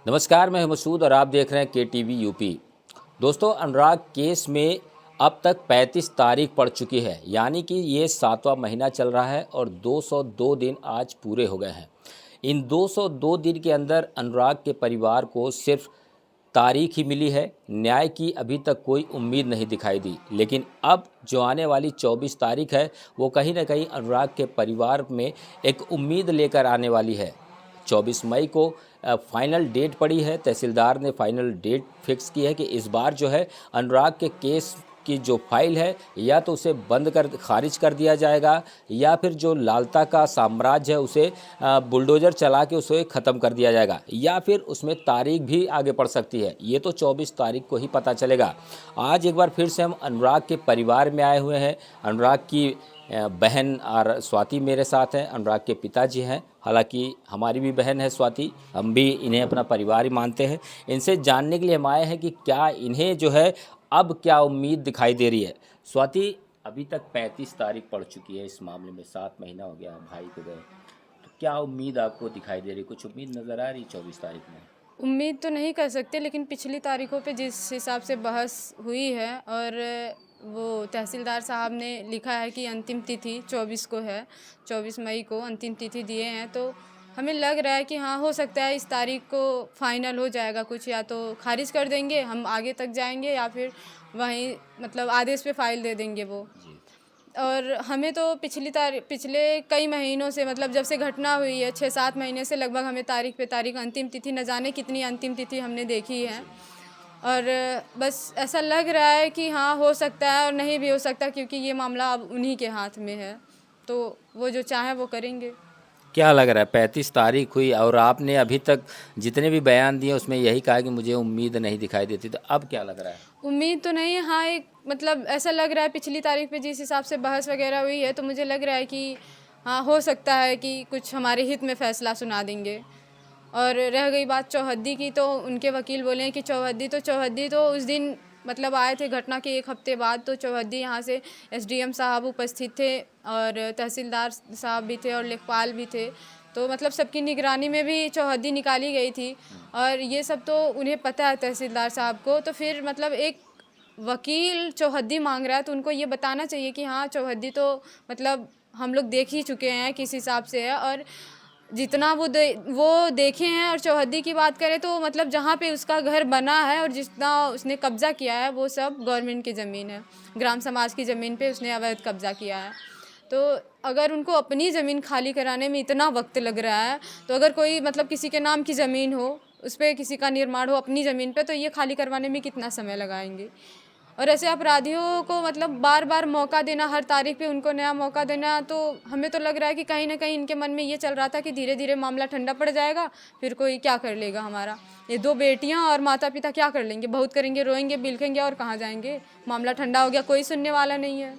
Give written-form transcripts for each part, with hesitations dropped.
नमस्कार, मैं मसूद और आप देख रहे हैं KTV यूपी। दोस्तों, अनुराग केस में अब तक 35 तारीख पड़ चुकी है, यानी कि ये 7वां महीना चल रहा है और 202 दिन आज पूरे हो गए हैं। इन 202 दिन के अंदर अनुराग के परिवार को सिर्फ तारीख ही मिली है, न्याय की अभी तक कोई उम्मीद नहीं दिखाई दी। लेकिन अब जो आने वाली 24 तारीख है, वो कहीं ना कहीं अनुराग के परिवार में एक उम्मीद लेकर आने वाली है। 24 मई को फाइनल डेट पड़ी है। तहसीलदार ने फाइनल डेट फिक्स की है कि इस बार जो है अनुराग के केस की जो फाइल है या तो उसे बंद कर खारिज कर दिया जाएगा या फिर जो लालता का साम्राज्य है उसे बुलडोज़र चला के उसे ख़त्म कर दिया जाएगा या फिर उसमें तारीख भी आगे बढ़ सकती है। ये तो 24 तारीख को ही पता चलेगा। आज एक बार फिर से हम अनुराग के परिवार में आए हुए हैं। अनुराग की बहन और स्वाति मेरे साथ हैं। अनुराग के पिताजी हैं, हालांकि हमारी भी बहन है स्वाति, हम भी इन्हें अपना परिवार ही मानते हैं। इनसे जानने के लिए हम आए हैं कि क्या इन्हें जो है अब क्या उम्मीद दिखाई दे रही है। स्वाति, अभी तक 35 तारीख पड़ चुकी है इस मामले में, 7 महीना हो गया भाई को गए, तो क्या उम्मीद आपको दिखाई दे रही, कुछ उम्मीद नज़र आ रही 24 तारीख में? उम्मीद तो नहीं कर सकते, लेकिन पिछली तारीखों पे जिस हिसाब से बहस हुई है और वो तहसीलदार साहब ने लिखा है कि अंतिम तिथि 24 को है, 24 मई को अंतिम तिथि दिए हैं, तो हमें लग रहा है कि हाँ, हो सकता है इस तारीख को फाइनल हो जाएगा कुछ, या तो खारिज कर देंगे, हम आगे तक जाएंगे, या फिर वहीं मतलब आदेश पे फाइल दे देंगे वो। और हमें तो पिछले कई महीनों से, मतलब जब से घटना हुई है 6-7 महीने से लगभग, हमें तारीख पे तारीख अंतिम तिथि, न जाने कितनी अंतिम तिथि हमने देखी है। और बस ऐसा लग रहा है कि हाँ, हो सकता है और नहीं भी हो सकता, क्योंकि ये मामला अब उन्हीं के हाथ में है, तो वो जो चाहे वो करेंगे। क्या लग रहा है, 35 तारीख हुई और आपने अभी तक जितने भी बयान दिए उसमें यही कहा कि मुझे उम्मीद नहीं दिखाई देती, तो अब क्या लग रहा है? उम्मीद तो नहीं है, हाँ, एक मतलब ऐसा लग रहा है पिछली तारीख पे जिस हिसाब से बहस वगैरह हुई है, तो मुझे लग रहा है कि हाँ, हो सकता है कि कुछ हमारे हित में फ़ैसला सुना देंगे। और रह गई बात चौहद्दी की, तो उनके वकील बोले हैं कि चौहद्दी तो उस दिन मतलब आए थे घटना के 1 हफ्ते बाद, तो चौहद्दी यहाँ से SDM साहब उपस्थित थे और तहसीलदार साहब भी थे और लेखपाल भी थे, तो मतलब सबकी निगरानी में भी चौहद्दी निकाली गई थी और ये सब तो उन्हें पता है तहसीलदार साहब को। तो फिर मतलब एक वकील चौहद्दी मांग रहा है, तो उनको ये बताना चाहिए कि हाँ, चौहद्दी तो मतलब हम लोग देख ही चुके हैं किस हिसाब से है, और जितना वो देखे हैं। और चौहद्दी की बात करें तो मतलब जहाँ पे उसका घर बना है और जितना उसने कब्ज़ा किया है, वो सब गवर्नमेंट की ज़मीन है, ग्राम समाज की ज़मीन पे उसने अवैध कब्ज़ा किया है। तो अगर उनको अपनी ज़मीन खाली कराने में इतना वक्त लग रहा है, तो अगर कोई मतलब किसी के नाम की ज़मीन हो, उस पर किसी का निर्माण हो अपनी ज़मीन पे, तो ये खाली करवाने में कितना समय लगाएंगे। और ऐसे अपराधियों को मतलब बार बार मौका देना, हर तारीख पे उनको नया मौका देना, तो हमें तो लग रहा है कि कहीं ना कहीं इनके मन में ये चल रहा था कि धीरे धीरे मामला ठंडा पड़ जाएगा, फिर कोई क्या कर लेगा हमारा। ये 2 बेटियां और माता पिता क्या कर लेंगे, बहुत करेंगे, रोएंगे बिलखेंगे और कहाँ जाएंगे। मामला ठंडा हो गया, कोई सुनने वाला नहीं है।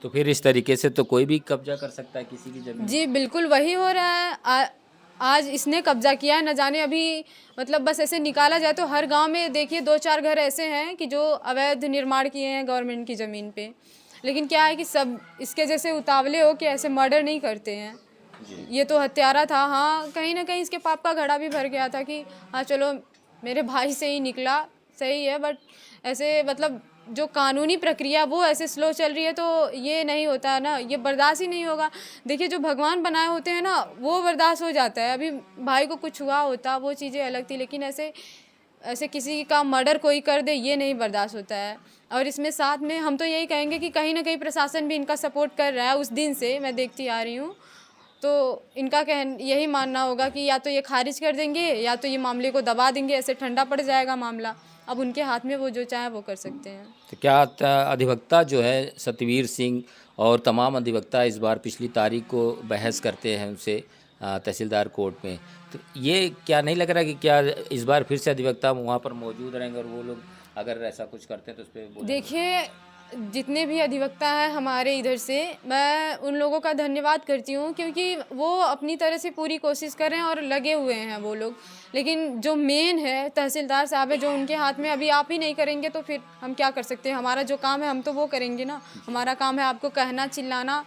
तो फिर इस तरीके से तो कोई भी कब्जा कर सकता है किसी की ज़मीन। जी बिल्कुल वही हो रहा है। आज इसने कब्जा किया है, न जाने अभी मतलब बस ऐसे निकाला जाए तो हर गांव में देखिए 2-4 घर ऐसे हैं कि जो अवैध निर्माण किए हैं गवर्नमेंट की ज़मीन पे। लेकिन क्या है कि सब इसके जैसे उतावले हो कि ऐसे मर्डर नहीं करते हैं। ये तो हत्यारा था, हाँ, कहीं ना कहीं इसके पाप का घड़ा भी भर गया था कि हाँ चलो मेरे भाई से ही निकला, सही है, बट ऐसे मतलब जो कानूनी प्रक्रिया वो ऐसे स्लो चल रही है, तो ये नहीं होता ना, ये बर्दाश्त ही नहीं होगा। देखिए जो भगवान बनाए होते हैं ना, वो बर्दाश्त हो जाता है। अभी भाई को कुछ हुआ होता वो चीज़ें अलग थी, लेकिन ऐसे ऐसे किसी का मर्डर कोई कर दे, ये नहीं बर्दाश्त होता है। और इसमें साथ में हम तो यही कहेंगे कि कहीं ना कहीं प्रशासन भी इनका सपोर्ट कर रहा है, उस दिन से मैं देखती आ रही हूँ। तो इनका यही मानना होगा कि या तो ये खारिज कर देंगे या तो ये मामले को दबा देंगे, ऐसे ठंडा पड़ जाएगा मामला। अब उनके हाथ में, वो जो चाहे वो कर सकते हैं। तो क्या अधिवक्ता जो है सतवीर सिंह और तमाम अधिवक्ता इस बार पिछली तारीख को बहस करते हैं उनसे तहसीलदार कोर्ट में, तो ये क्या नहीं लग रहा कि क्या इस बार फिर से अधिवक्ता वहाँ पर मौजूद रहेंगे और वो लोग अगर ऐसा कुछ करते हैं तो उस पर बोलेंगे? देखिए जितने भी अधिवक्ता हैं हमारे इधर से, मैं उन लोगों का धन्यवाद करती हूँ, क्योंकि वो अपनी तरह से पूरी कोशिश कर रहे हैं और लगे हुए हैं वो लोग। लेकिन जो मेन है तहसीलदार साहब है, जो उनके हाथ में, अभी आप ही नहीं करेंगे तो फिर हम क्या कर सकते हैं। हमारा जो काम है हम तो वो करेंगे ना। हमारा काम है आपको कहना, चिल्लाना,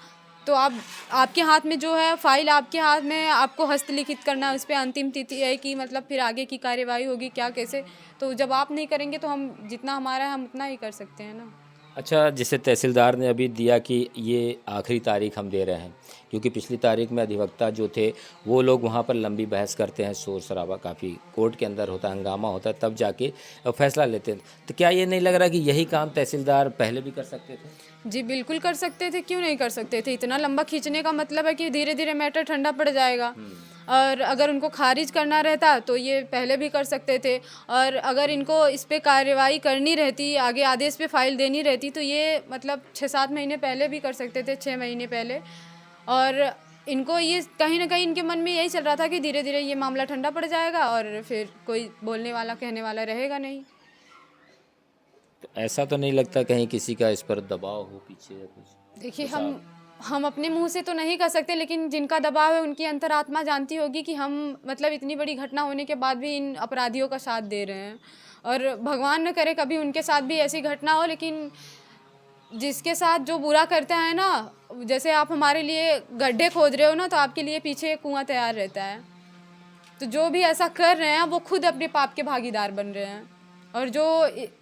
तो आप आपके हाथ में जो है फाइल आपके हाथ में है, आपको हस्तलिखित करना है, उस पर अंतिम तिथि है कि मतलब फिर आगे की कार्यवाही होगी क्या कैसे। तो जब आप नहीं करेंगे तो हम जितना हमारा है हम उतना ही कर सकते हैं ना। अच्छा, जैसे तहसीलदार ने अभी दिया कि ये आखिरी तारीख हम दे रहे हैं, क्योंकि पिछली तारीख में अधिवक्ता जो थे वो लोग वहाँ पर लंबी बहस करते हैं, शोर शराबा काफ़ी कोर्ट के अंदर होता है, हंगामा होता है, तब जाके फैसला लेते हैं। तो क्या ये नहीं लग रहा कि यही काम तहसीलदार पहले भी कर सकते थे? जी बिल्कुल कर सकते थे, क्यों नहीं कर सकते थे। इतना लंबा खींचने का मतलब है कि धीरे धीरे मैटर ठंडा पड़ जाएगा। और अगर उनको खारिज करना रहता तो ये पहले भी कर सकते थे। और अगर इनको इस पे कार्रवाई करनी रहती, आगे आदेश पे फाइल देनी रहती, तो ये मतलब 6-7 महीने पहले भी कर सकते थे, 6 महीने पहले। और इनको ये कहीं ना कहीं इनके मन में यही चल रहा था कि धीरे धीरे ये मामला ठंडा पड़ जाएगा और फिर कोई बोलने वाला कहने वाला रहेगा नहीं। तो ऐसा तो नहीं लगता कहीं किसी का इस पर दबाव हो पीछे या कुछ? देखिए, हम अपने मुंह से तो नहीं कर सकते, लेकिन जिनका दबाव है उनकी अंतरात्मा जानती होगी कि हम मतलब इतनी बड़ी घटना होने के बाद भी इन अपराधियों का साथ दे रहे हैं। और भगवान न करे कभी उनके साथ भी ऐसी घटना हो, लेकिन जिसके साथ जो बुरा करता है ना, जैसे आप हमारे लिए गड्ढे खोद रहे हो ना, तो आपके लिए पीछे एक कुआं तैयार रहता है। तो जो भी ऐसा कर रहे हैं वो खुद अपने पाप के भागीदार बन रहे हैं। और जो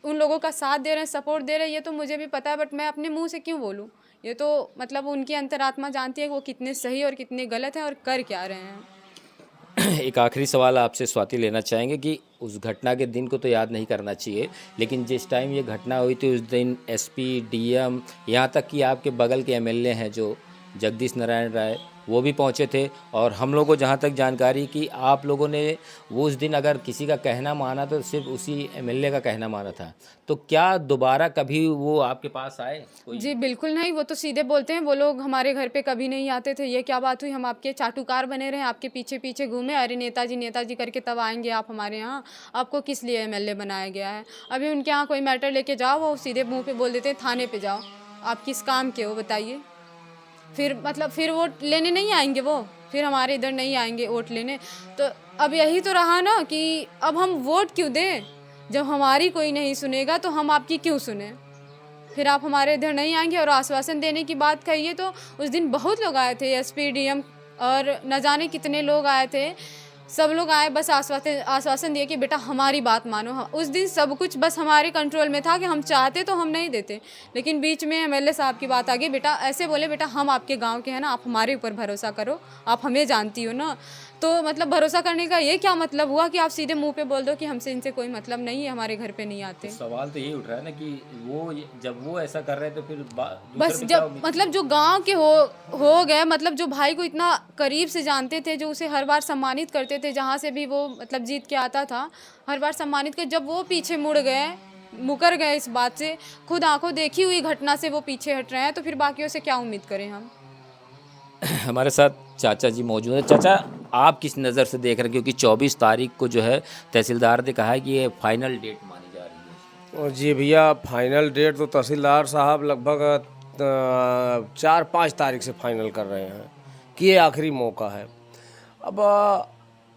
उन लोगों का साथ दे रहे हैं, सपोर्ट दे रहे हैं, ये तो मुझे भी पता है, बट मैं अपने मुंह से क्यों बोलूं। ये तो मतलब उनकी अंतरात्मा जानती है कि वो कितने सही और कितने गलत हैं और कर क्या रहे हैं। एक आखिरी सवाल आपसे स्वाति लेना चाहेंगे कि उस घटना के दिन को तो याद नहीं करना चाहिए, लेकिन जिस टाइम ये घटना हुई थी उस दिन एसपी, डीएम, यहाँ तक कि आपके बगल के एमएलए हैं जो जगदीश नारायण राय, वो भी पहुँचे थे। और हम लोगों को जहाँ तक जानकारी कि आप लोगों ने वो उस दिन अगर किसी का कहना माना तो सिर्फ उसी एमएलए का कहना माना था। तो क्या दोबारा कभी वो आपके पास आए कोई? जी बिल्कुल नहीं, वो तो सीधे बोलते हैं, वो लोग हमारे घर पे कभी नहीं आते थे। ये क्या बात हुई, हम आपके चाटुकार बने रहे, आपके पीछे पीछे घूमे, अरे नेताजी नेताजी करके तब आएंगे आप हमारे यहाँ, आपको किस लिए एमएलए बनाया गया है। अभी उनके यहाँ कोई मैटर लेके जाओ, वो सीधे मुँह पे बोल देते हैं थाने पे जाओ, आप किस काम के हो बताइए। फिर मतलब फिर वोट लेने नहीं आएंगे, वो फिर हमारे इधर नहीं आएंगे वोट लेने। तो अब यही तो रहा ना कि अब हम वोट क्यों दें, जब हमारी कोई नहीं सुनेगा तो हम आपकी क्यों सुने। फिर आप हमारे इधर नहीं आएंगे। और आश्वासन देने की बात कहिए तो उस दिन बहुत लोग आए थे, एसपी, डीएम और न जाने कितने लोग आए थे। सब लोग आए, बस आश्वासन दिए कि बेटा हमारी बात मानो। उस दिन सब कुछ बस हमारे कंट्रोल में था कि हम चाहते तो हम नहीं देते, लेकिन बीच में एमएलए साहब की बात आ गई। बेटा ऐसे बोले, बेटा हम आपके गांव के हैं ना, आप हमारे ऊपर भरोसा करो, आप हमें जानती हो ना। तो मतलब भरोसा करने का ये क्या मतलब हुआ कि आप सीधे मुंह पे बोल दो कि हमसे इनसे कोई मतलब नहीं है, हमारे घर पे नहीं आते। तो सवाल तो यही उठ रहा है ना कि वो जब वो ऐसा कर रहे हैं तो फिर बस जब मतलब जो गांव के हो गए, मतलब जो भाई को इतना करीब से जानते थे, जो उसे हर बार सम्मानित करते थे, जहां से भी वो मतलब जीत के आता था हर बार सम्मानित कर, जब वो पीछे मुकर गए इस बात से, खुद आंखों देखी हुई घटना से वो पीछे हट रहे हैं, तो फिर बाकियों से क्या उम्मीद करें हम। हमारे साथ चाचा जी मौजूद हैं। चाचा, आप किस नज़र से देख रहे हैं, क्योंकि 24 तारीख को जो है तहसीलदार ने कहा है कि ये फाइनल डेट मानी जा रही है? और जी भैया, फाइनल डेट तो तहसीलदार साहब लगभग 4-5 तारीख से फाइनल कर रहे हैं कि ये आखिरी मौका है। अब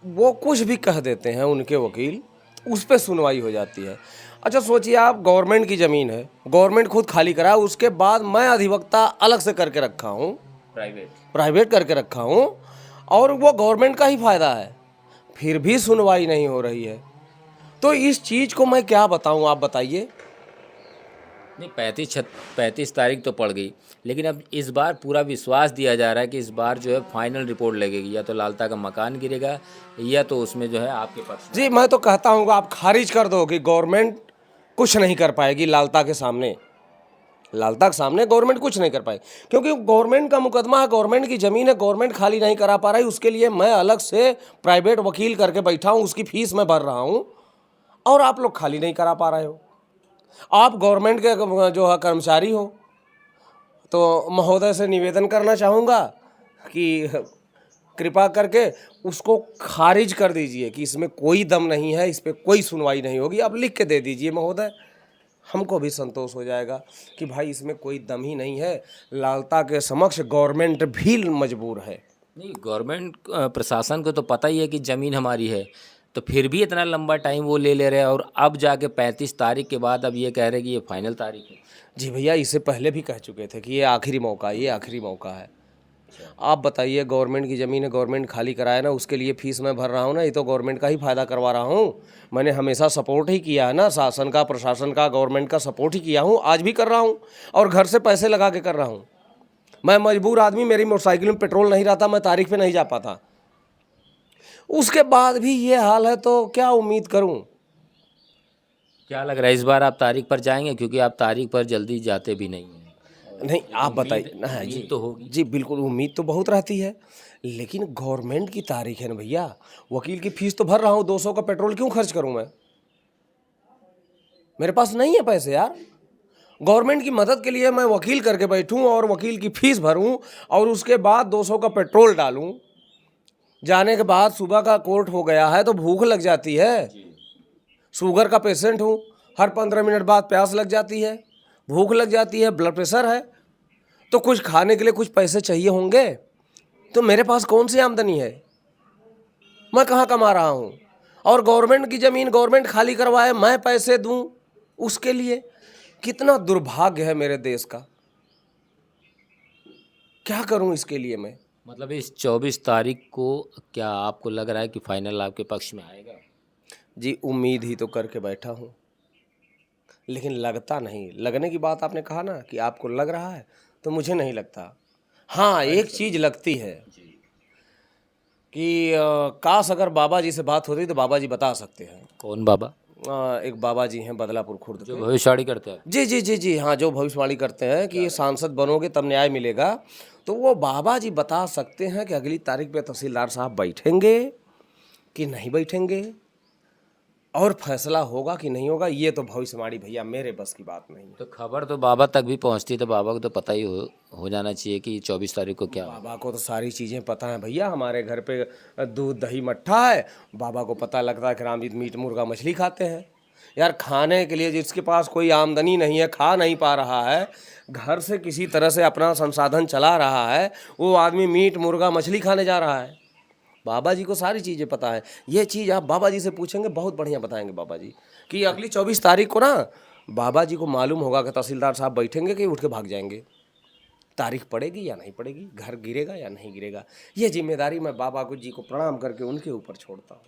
वो कुछ भी कह देते हैं उनके वकील, उस पर सुनवाई हो जाती है। अच्छा सोचिए आप, गवर्नमेंट की ज़मीन है, गवर्नमेंट खुद खाली करा, उसके बाद मैं अधिवक्ता अलग से करके रखा हूँ, प्राइवेट करके रखा हूँ, और वो गवर्नमेंट का ही फ़ायदा है, फिर भी सुनवाई नहीं हो रही है। तो इस चीज़ को मैं क्या बताऊँ, आप बताइए। नहीं, 35 तारीख तो पड़ गई, लेकिन अब इस बार पूरा विश्वास दिया जा रहा है कि इस बार जो है फाइनल रिपोर्ट लगेगी, या तो लालता का मकान गिरेगा या तो उसमें जो है आपके पक्ष। जी मैं तो कहता हूँ आप खारिज कर दो कि गवर्नमेंट कुछ नहीं कर पाएगी लालता के सामने। लालता के सामने गवर्नमेंट कुछ नहीं कर पाएगी, क्योंकि गवर्नमेंट का मुकदमा है, गवर्नमेंट की ज़मीन है, गवर्नमेंट खाली नहीं करा पा रही। उसके लिए मैं अलग से प्राइवेट वकील करके बैठा हूँ, उसकी फ़ीस मैं भर रहा हूँ, और आप लोग खाली नहीं करा पा रहे हो। आप गवर्नमेंट के जो है कर्मचारी हो, तो महोदय से निवेदन करना चाहूँगा कि कृपा करके उसको खारिज कर दीजिए कि इसमें कोई दम नहीं है, इस पर कोई सुनवाई नहीं होगी। आप लिख के दे दीजिए महोदय, हमको भी संतोष हो जाएगा कि भाई इसमें कोई दम ही नहीं है। लालता के समक्ष गवर्नमेंट भी मजबूर है। नहीं, गवर्नमेंट प्रशासन को तो पता ही है कि ज़मीन हमारी है, तो फिर भी इतना लंबा टाइम वो ले रहे हैं, और अब जाके 35 तारीख के बाद अब ये कह रहे हैं कि ये फाइनल तारीख है। जी भैया, इससे पहले भी कह चुके थे कि ये आखिरी मौका है, ये आखिरी मौका है। आप बताइए, गवर्नमेंट की ज़मीन है, गवर्नमेंट खाली कराए ना, उसके लिए फीस मैं भर रहा हूँ ना, ये तो गवर्नमेंट का ही फ़ायदा करवा रहा हूँ। मैंने हमेशा सपोर्ट ही किया है ना, शासन का, प्रशासन का, गवर्नमेंट का सपोर्ट ही किया हूँ, आज भी कर रहा हूँ और घर से पैसे लगा के कर रहा हूँ। मैं मजबूर आदमी, मेरी मोटरसाइकिल में पेट्रोल नहीं रहता, मैं तारीख पे नहीं जा पाता। उसके बाद भी ये हाल है तो क्या उम्मीद करूँ। क्या लग रहा है इस बार आप तारीख पर जाएंगे, क्योंकि आप तारीख पर जल्दी जाते भी नहीं हैं? नहीं, आप बताइए ना। हाँ उम्मीद जी, तो होगी। जी बिल्कुल, उम्मीद तो बहुत रहती है, लेकिन गवर्नमेंट की तारीख है ना भैया। वकील की फीस तो भर रहा हूँ, 200 का पेट्रोल क्यों खर्च करूँ मैं? मेरे पास नहीं है पैसे यार। गवर्नमेंट की मदद के लिए मैं वकील करके बैठूं और वकील की फीस भरूं और उसके बाद 200 का पेट्रोल डालूं। जाने के बाद सुबह का कोर्ट हो गया है तो भूख लग जाती है। शुगर का पेशेंट हूँ, हर 15 मिनट बाद प्यास लग जाती है, भूख लग जाती है, ब्लड प्रेशर है, तो कुछ खाने के लिए कुछ पैसे चाहिए होंगे। तो मेरे पास कौन सी आमदनी है? मैं कहाँ कमा रहा हूँ? और गवर्नमेंट की ज़मीन गवर्नमेंट खाली करवाए, मैं पैसे दूँ उसके लिए? कितना दुर्भाग्य है मेरे देश का। क्या करूँ इसके लिए मैं? मतलब इस 24 तारीख को क्या आपको लग रहा है कि फाइनल आपके पक्ष में आएगा? जी उम्मीद ही तो करके बैठा हूँ, लेकिन लगता नहीं। लगने की बात आपने कहा ना कि आपको लग रहा है, तो मुझे नहीं लगता। हाँ, एक चीज़ लगती है कि काश अगर बाबा जी से बात होती तो बाबा जी बता सकते हैं। कौन बाबा? एक बाबा जी हैं बदलापुर खुर्द जो के। भविष्यवाणी करते हैं? जी जी जी जी हाँ, जो भविष्यवाणी करते हैं कि सांसद बनोगे तब न्याय मिलेगा, तो वो बाबा जी बता सकते हैं कि अगली तारीख पे तहसीलदार साहब बैठेंगे कि नहीं बैठेंगे और फैसला होगा कि नहीं होगा। ये तो भविष्यवाणी भैया मेरे बस की बात नहीं है। तो खबर तो बाबा तक भी पहुंचती, तो बाबा को तो पता ही हो जाना चाहिए कि 24 तारीख को क्या होगा। बाबा को तो सारी चीज़ें पता है भैया। हमारे घर पे दूध दही मट्ठा है, बाबा को पता लगता है कि रामजीत मीट मुर्गा मछली खाते हैं। यार खाने के लिए जिसके पास कोई आमदनी नहीं है, खा नहीं पा रहा है, घर से किसी तरह से अपना संसाधन चला रहा है, वो आदमी मीट मुर्गा मछली खाने जा रहा है। बाबा जी को सारी चीज़ें पता है। ये चीज़ आप बाबा जी से पूछेंगे, बहुत बढ़िया बताएंगे बाबा जी कि अगली 24 तारीख को ना बाबा जी को मालूम होगा कि तहसीलदार साहब बैठेंगे कि उठ के भाग जाएंगे। तारीख पड़ेगी या नहीं पड़ेगी, घर गिरेगा या नहीं गिरेगा, ये जिम्मेदारी मैं बाबा को जी को प्रणाम करके उनके ऊपर छोड़ता हूँ।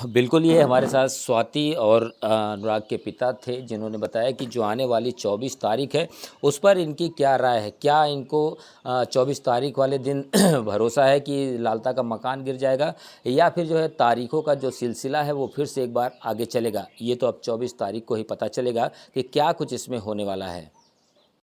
बिल्कुल, ये हमारे साथ स्वाति और अनुराग के पिता थे, जिन्होंने बताया कि जो आने वाली 24 तारीख है उस पर इनकी क्या राय है। क्या इनको 24 तारीख वाले दिन भरोसा है कि लालता का मकान गिर जाएगा, या फिर जो है तारीखों का जो सिलसिला है वो फिर से एक बार आगे चलेगा। ये तो अब 24 तारीख को ही पता चलेगा कि क्या कुछ इसमें होने वाला है।